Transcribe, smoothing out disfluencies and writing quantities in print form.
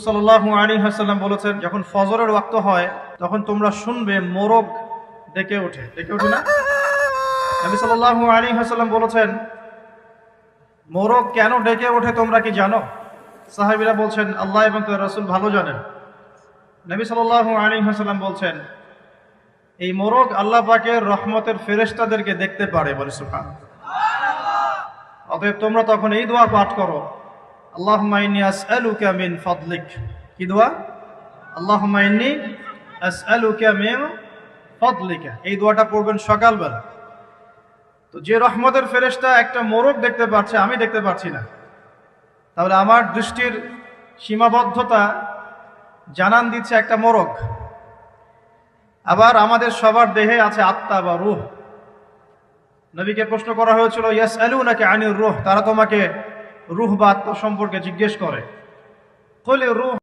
সাল্লাল্লাহু আলাইহি ওয়াসাল্লাম বলেছেন, যখন ফজরের ওয়াক্ত হয় তখন তোমরা শুনবে মোরগ ডেকে ওঠে না? নবী সাল্লাল্লাহু আলাইহি ওয়াসাল্লাম বলেছেন, মোরগ কেন ডেকে ওঠে তোমরা কি জানো? সাহাবীরা বলছেন, আল্লাহ এবং তার রাসূল ভালো জানেন। নবী সাল্লাল্লাহু আলাইহি ওয়াসাল্লাম বলছেন, এই মোরগ আল্লাহ পাকের রহমতের ফেরেশতাদেরকে দেখতে পারে। বলে সুবহানাল্লাহ। অতএব তোমরা তখন এই দোয়া পাঠ করো, আল্লাহুম্মা ইন্নী আসআলুকা মিন ফাদলিক। কি দোয়া? আল্লাহুম্মা ইন্নী আসআলুকা মিন ফাদলিকা। এই দোয়াটা পড়বেন সকালবেলা। তো যে রহমতের ফেরেশতা একটা মোরগ দেখতে পাচ্ছে, আমি দেখতে পাচ্ছি না, তাহলে আমার দৃষ্টির সীমাবদ্ধতা জানান দিচ্ছে একটা মোরগ। আবার আমাদের সবার দেহে আছে আত্মা বা রূহ। নবীকে প্রশ্ন করা হয়েছিল, ইয়াসআলুনাকা আনির রূহ, তারা তোমাকে রূহ বা আত্মা সম্পর্কে জিজ্ঞেস করে। কইলে রূহ